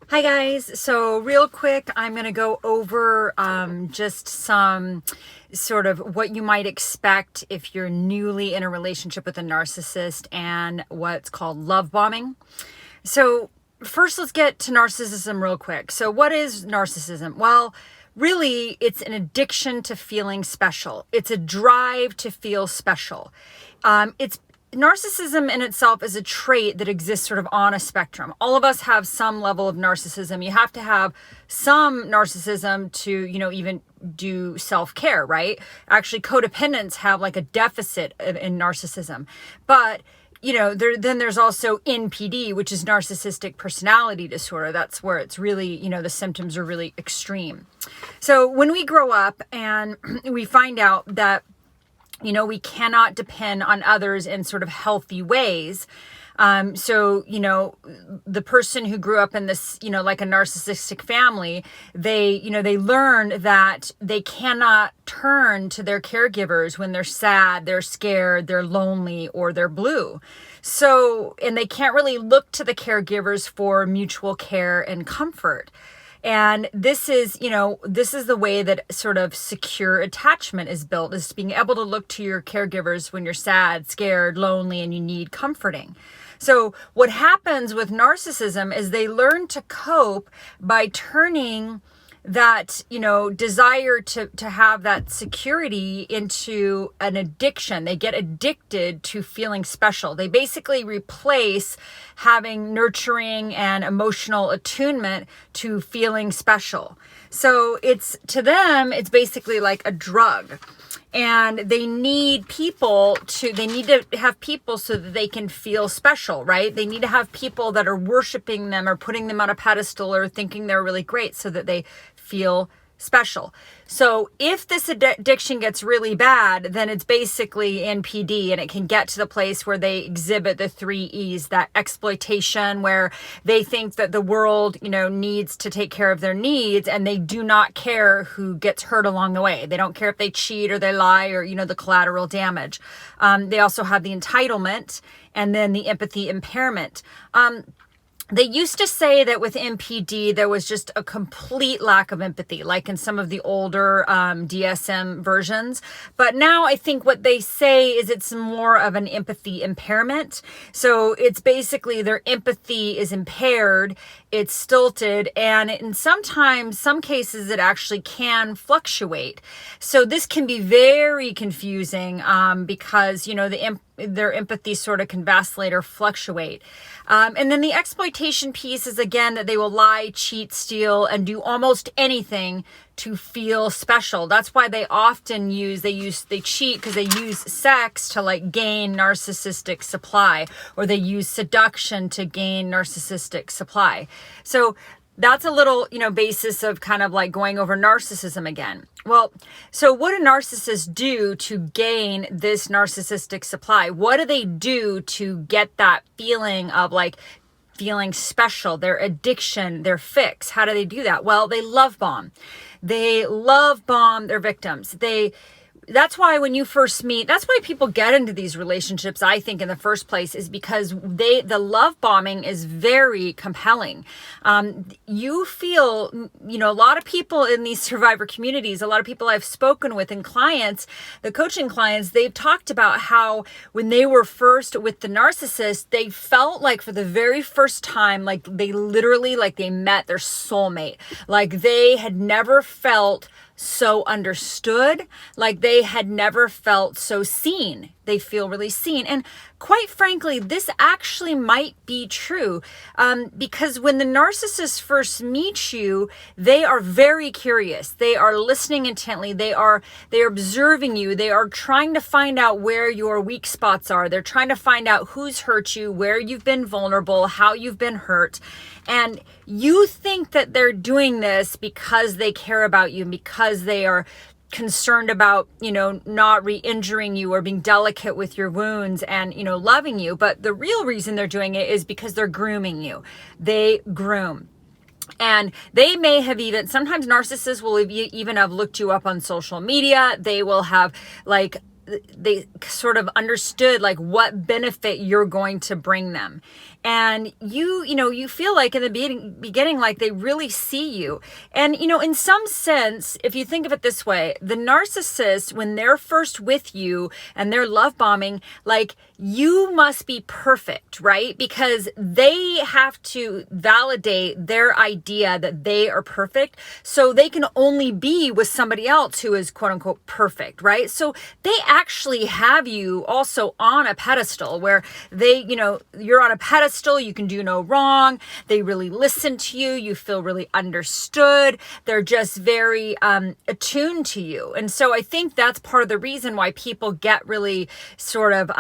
Hi guys, so real quick, I'm going to go over just some sort of what you might expect if you're newly in a relationship with a narcissist and what's called love bombing. So first, let's get to narcissism real quick. So what is narcissism? Well, really, it's an addiction to feeling special. It's a drive to feel special. It's Narcissism in itself is a trait that exists sort of on a spectrum. All of us have some level of narcissism. You have to have some narcissism to, even do self-care, right? Actually, codependents have like a deficit in narcissism. But then there's also NPD, which is narcissistic personality disorder. That's where it's really, the symptoms are really extreme. So when we grow up and we find out that we cannot depend on others in sort of healthy ways. The person who grew up in this, like a narcissistic family, they learn that they cannot turn to their caregivers when they're sad, they're scared, they're lonely, or they're blue. So, and they can't really look to the caregivers for mutual care and comfort. And this is the way that sort of secure attachment is built, is being able to look to your caregivers when you're sad, scared, lonely, and you need comforting. So what happens with narcissism is they learn to cope by turning that, desire to have that security into an addiction. They get addicted to feeling special. They basically replace having nurturing and emotional attunement to feeling special. So to them, it's basically like a drug. And they need to have people so that they can feel special, right? They need to have people that are worshiping them or putting them on a pedestal or thinking they're really great so that they feel special. So if this addiction gets really bad, then it's basically NPD, and it can get to the place where they exhibit the 3 E's, that exploitation, where they think that the world, needs to take care of their needs, and they do not care who gets hurt along the way. They don't care if they cheat or they lie or, the collateral damage. They also have the entitlement and then the empathy impairment. They used to say that with NPD, there was just a complete lack of empathy, like in some of the older DSM versions. But now I think what they say is it's more of an empathy impairment. So it's basically their empathy is impaired, it's stilted, and in some cases, it actually can fluctuate. So this can be very confusing because, their empathy sort of can vacillate or fluctuate. And then the exploitation piece is, again, that they will lie, cheat, steal, and do almost anything to feel special. That's why they often they cheat because they use sex to like gain narcissistic supply, or they use seduction to gain narcissistic supply. So that's a little, basis of kind of like going over narcissism again. Well, so what do narcissists do to gain this narcissistic supply? What do they do to get that feeling of like feeling special, their addiction, their fix? How do they do that? Well, they love bomb. They love bomb their victims. That's why when you first meet, that's why people get into these relationships, I think, in the first place, is because the love bombing is very compelling. You feel, a lot of people in these survivor communities, a lot of people I've spoken with and clients, the coaching clients, they've talked about how when they were first with the narcissist, they felt like for the very first time, like they literally, like they met their soulmate. Like they had never felt so understood, like they had never felt so seen. They feel really seen. And quite frankly, this actually might be true because when the narcissist first meets you, they are very curious. They are listening intently. They are observing you. They are trying to find out where your weak spots are. They're trying to find out who's hurt you, where you've been vulnerable, how you've been hurt. And you think that they're doing this because they care about you, because they are concerned about, not re-injuring you or being delicate with your wounds and, loving you. But the real reason they're doing it is because they're grooming you. They groom. And they may have sometimes narcissists will even have looked you up on social media. They will have they sort of understood like what benefit you're going to bring them. and you feel like in the beginning, like they really see you. And, in some sense, if you think of it this way, the narcissist, when they're first with you and they're love bombing, like you must be perfect, right? Because they have to validate their idea that they are perfect. So they can only be with somebody else who is quote unquote perfect, right? So they actually have you also on a pedestal where you're on a pedestal, you can do no wrong. They really listen to you. You feel really understood. They're just very attuned to you. And so I think that's part of the reason why people get really sort of,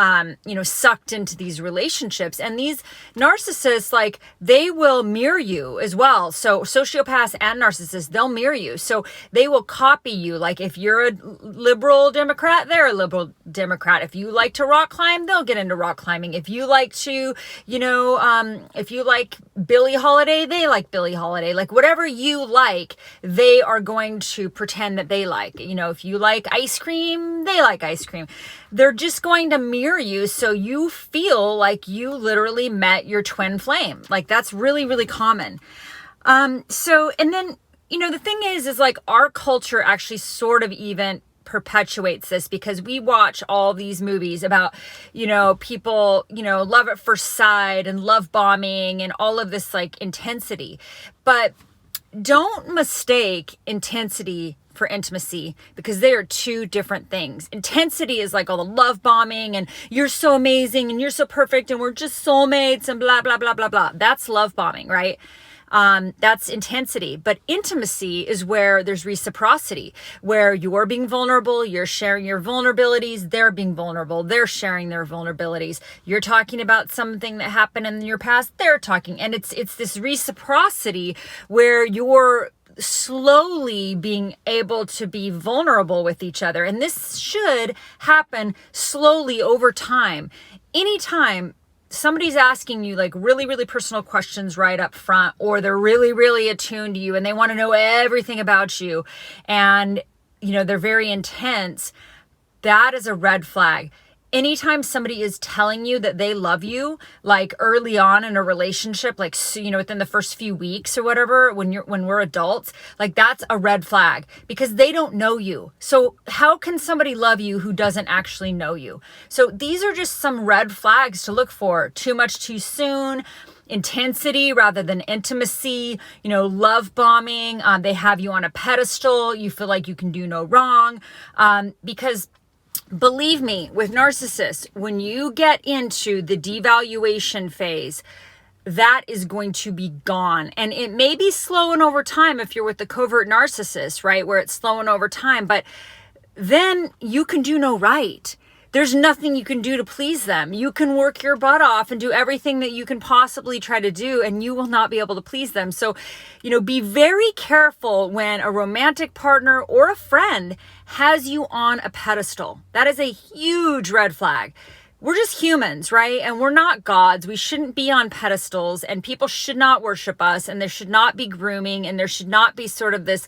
sucked into these relationships. And these narcissists, like they will mirror you as well. So sociopaths and narcissists, they'll mirror you. So they will copy you. Like if you're a liberal Democrat, they're a liberal Democrat. If you like to rock climb, they'll get into rock climbing. If you like to, if you like Billie Holiday, they like Billie Holiday. Like whatever you like, they are going to pretend that they like. If you like ice cream, they like ice cream. They're just going to mirror you so you feel like you literally met your twin flame. Like that's really, really common. And then, the thing is like our culture actually sort of even perpetuates this because we watch all these movies about, people, love at first sight and love bombing and all of this like intensity. But don't mistake intensity for intimacy because they are two different things. Intensity is like all the love bombing and you're so amazing and you're so perfect and we're just soulmates and blah, blah, blah, blah, blah. That's love bombing, right? That's intensity. But intimacy is where there's reciprocity, where you're being vulnerable, you're sharing your vulnerabilities, they're being vulnerable, they're sharing their vulnerabilities. You're talking about something that happened in your past, they're talking. And it's this reciprocity where you're slowly being able to be vulnerable with each other. And this should happen slowly over time. Anytime somebody's asking you like really, really personal questions right up front, or they're really, really attuned to you and they want to know everything about you and, they're very intense, that is a red flag. Anytime somebody is telling you that they love you, like early on in a relationship, like, within the first few weeks or whatever, when we're adults, like that's a red flag because they don't know you. So how can somebody love you who doesn't actually know you? So these are just some red flags to look for. Too much too soon, intensity rather than intimacy, love bombing. They have you on a pedestal. You feel like you can do no wrong, because believe me, with narcissists, when you get into the devaluation phase, that is going to be gone. And it may be slowing over time if you're with the covert narcissist, right? Where it's slowing over time, but then you can do no right. There's nothing you can do to please them. You can work your butt off and do everything that you can possibly try to do, and you will not be able to please them. So, be very careful when a romantic partner or a friend has you on a pedestal. That is a huge red flag. We're just humans, right? And we're not gods. We shouldn't be on pedestals, and people should not worship us, and there should not be grooming, and there should not be sort of this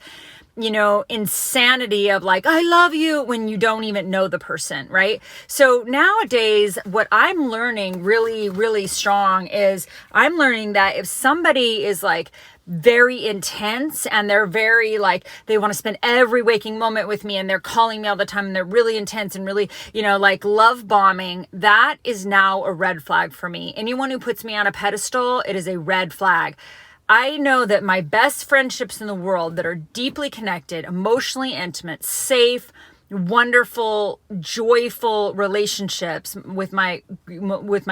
insanity of like, I love you when you don't even know the person, right? So nowadays, what I'm learning really, really strong is I'm learning that if somebody is like very intense and they're very like, they want to spend every waking moment with me and they're calling me all the time and they're really intense and really, like love bombing, that is now a red flag for me. Anyone who puts me on a pedestal, it is a red flag. I know that my best friendships in the world that are deeply connected, emotionally intimate, safe, wonderful, joyful relationships with my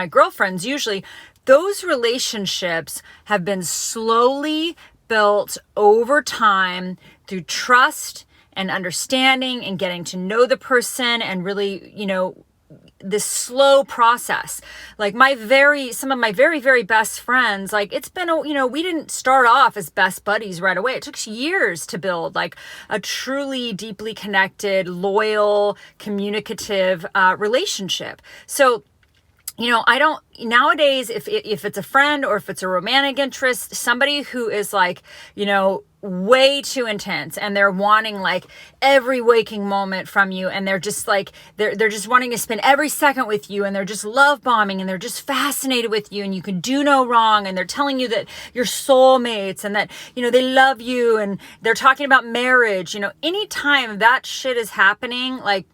girlfriends, usually those relationships have been slowly built over time through trust and understanding and getting to know the person and really, this slow process. Like some of my very, very best friends, like it's been, we didn't start off as best buddies right away. It took years to build like a truly deeply connected, loyal, communicative relationship. So, I don't, nowadays, if it's a friend or if it's a romantic interest, somebody who is like, way too intense, and they're wanting like every waking moment from you, and they're just like they're just wanting to spend every second with you, and they're just love bombing, and they're just fascinated with you, and you can do no wrong, and they're telling you that you're soulmates, and that, you know, they love you, and they're talking about marriage. You know, anytime that shit is happening, like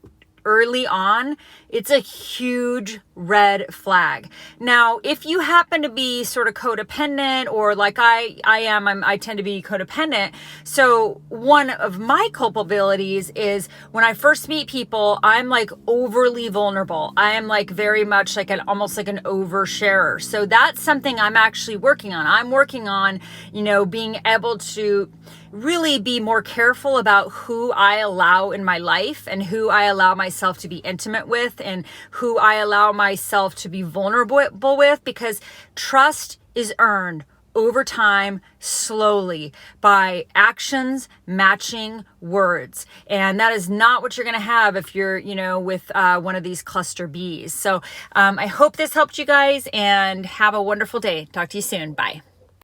early on, it's a huge red flag. Now, if you happen to be sort of codependent, or like I tend to be codependent. So one of my culpabilities is when I first meet people, I'm like overly vulnerable. I am like very much like almost like an oversharer. So that's something I'm actually working on. I'm working on, you know, being able to really be more careful about who I allow in my life, and who I allow myself to be intimate with, and who I allow myself to be vulnerable with, because trust is earned over time, slowly, by actions matching words. And that is not what you're going to have if you're, you know, with one of these cluster Bs. So I hope this helped you guys, and have a wonderful day. Talk to you soon. Bye.